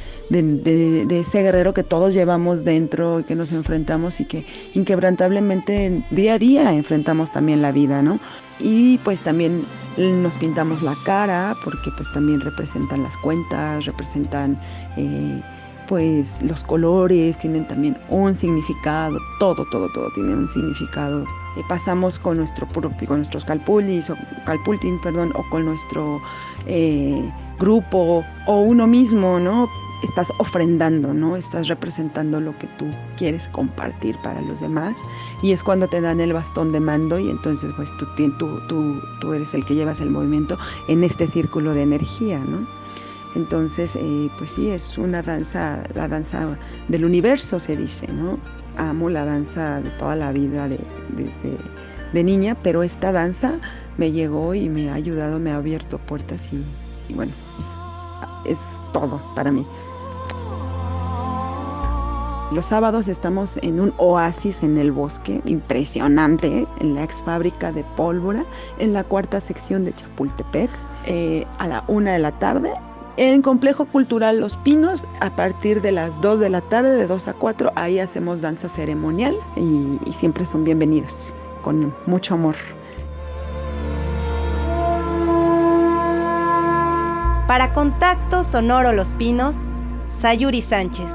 ese guerrero que todos llevamos dentro y que nos enfrentamos y que inquebrantablemente día a día enfrentamos también la vida, ¿no? Y pues también nos pintamos la cara porque pues también representan las cuentas, representan pues los colores, tienen también un significado, todo tiene un significado. Pasamos con nuestros calpultin, o con nuestro grupo o uno mismo, ¿no? Estás ofrendando, ¿no? Estás representando lo que tú quieres compartir para los demás y es cuando te dan el bastón de mando y entonces pues tú eres el que llevas el movimiento en este círculo de energía, ¿no? Entonces, pues sí, es una danza, la danza del universo se dice, ¿no? Amo la danza de toda la vida de niña, pero esta danza me llegó y me ha ayudado, me ha abierto puertas y bueno, es todo para mí. Los sábados estamos en un oasis en el bosque, impresionante, en la ex fábrica de pólvora, en la 4ª sección de Chapultepec, a la 1 de la tarde. En Complejo Cultural Los Pinos, a partir de las 2 de la tarde, de 2 a 4, ahí hacemos danza ceremonial y siempre son bienvenidos, con mucho amor. Para Contacto Sonoro Los Pinos, Sayuri Sánchez.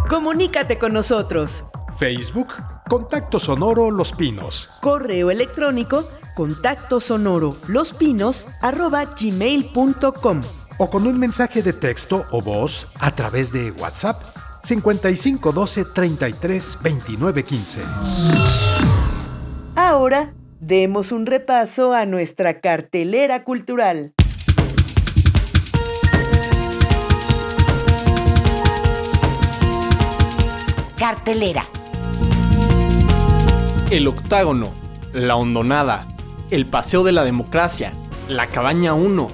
Comunícate con nosotros. Facebook, Contacto Sonoro Los Pinos. Correo electrónico, contactosonoro@gmail.com. O con un mensaje de texto o voz a través de WhatsApp 55 12 33 29 15. Ahora, demos un repaso a nuestra cartelera cultural. Cartelera. El Octágono, La Hondonada, El Paseo de la Democracia, La Cabaña 1,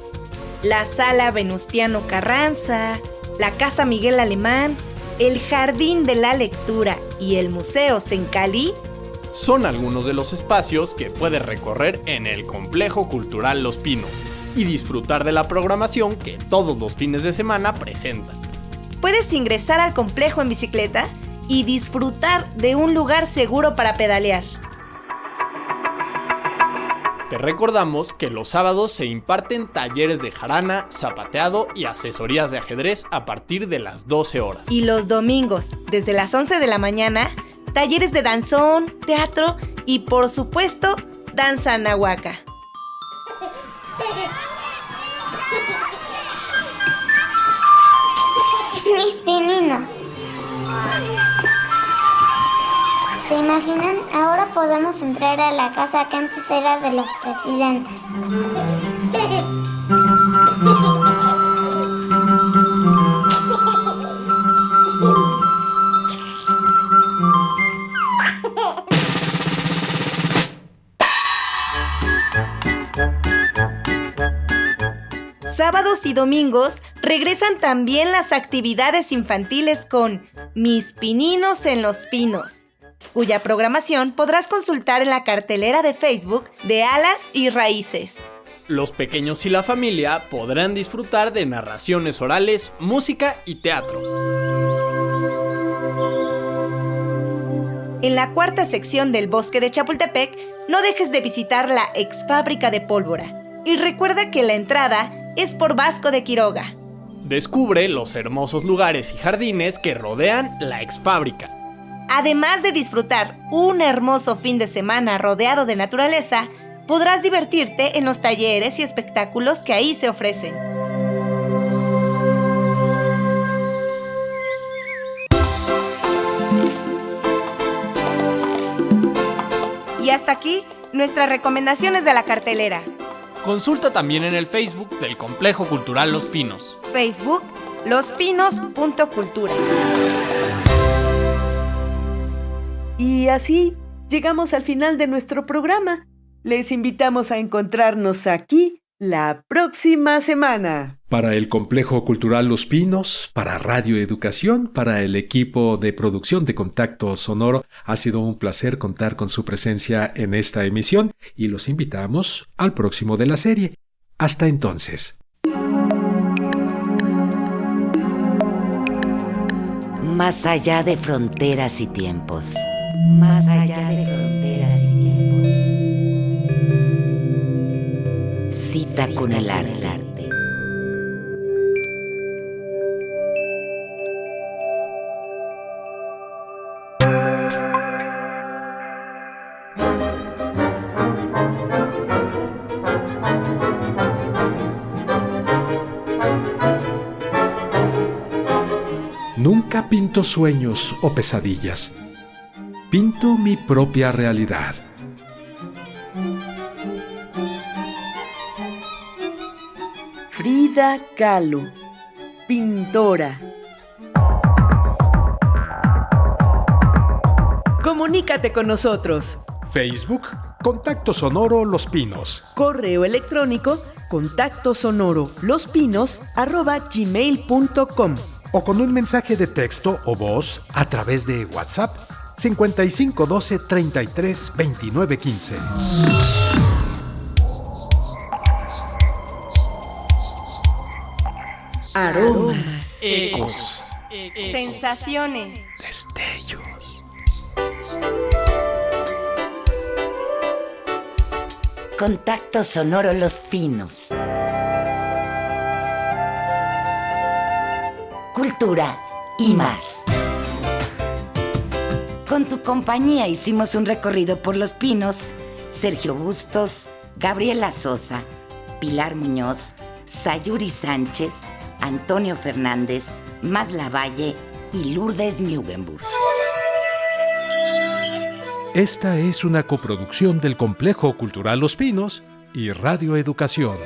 La Sala Venustiano Carranza, la Casa Miguel Alemán, el Jardín de la Lectura y el Museo Sencali son algunos de los espacios que puedes recorrer en el Complejo Cultural Los Pinos y disfrutar de la programación que todos los fines de semana presentan. Puedes ingresar al complejo en bicicleta y disfrutar de un lugar seguro para pedalear. Te recordamos que los sábados se imparten talleres de jarana, zapateado y asesorías de ajedrez a partir de las 12 horas. Y los domingos, desde las 11 de la mañana, talleres de danzón, teatro y, por supuesto, danza anahuaca. Mis pininos. ¿Se imaginan? Ahora podemos entrar a la casa que antes era de los presidentes. Sábados y domingos regresan también las actividades infantiles con Mis Pininos en los Pinos, cuya programación podrás consultar en la cartelera de Facebook de Alas y Raíces. los pequeños y la familia podrán disfrutar de narraciones orales, música y teatro. En la cuarta sección del Bosque de Chapultepec, no dejes de visitar la ex fábrica de pólvora. Y recuerda que la entrada es por Vasco de Quiroga. Descubre los hermosos lugares y jardines que rodean la ex fábrica. Además de disfrutar un hermoso fin de semana rodeado de naturaleza, podrás divertirte en los talleres y espectáculos que ahí se ofrecen. Y hasta aquí nuestras recomendaciones de la cartelera. Consulta también en el Facebook del Complejo Cultural Los Pinos. Facebook, lospinos.cultura. Y así llegamos al final de nuestro programa. Les invitamos a encontrarnos aquí la próxima semana. Para el Complejo Cultural Los Pinos, para Radio Educación, para el equipo de producción de Contacto Sonoro, ha sido un placer contar con su presencia en esta emisión y los invitamos al próximo de la serie. Hasta entonces. Más allá de fronteras y tiempos. Más allá de fronteras y tiempos. Cita con el arte. Nunca pinto sueños o pesadillas. Pinto mi propia realidad. Frida Kahlo, pintora. Comunícate con nosotros. Facebook, Contacto Sonoro Los Pinos. Correo electrónico, contactosonoro@gmail.com. O con un mensaje de texto o voz a través de WhatsApp 55 12 33 29 15. Aromas, ecos, sensaciones, destellos. Contacto Sonoro Los Pinos. Cultura y más. Con tu compañía hicimos un recorrido por Los Pinos. Sergio Bustos, Gabriela Sosa, Pilar Muñoz, Sayuri Sánchez, Antonio Fernández, Magla Valle y Lourdes Mugenburg. Esta es una coproducción del Complejo Cultural Los Pinos y Radio Educación.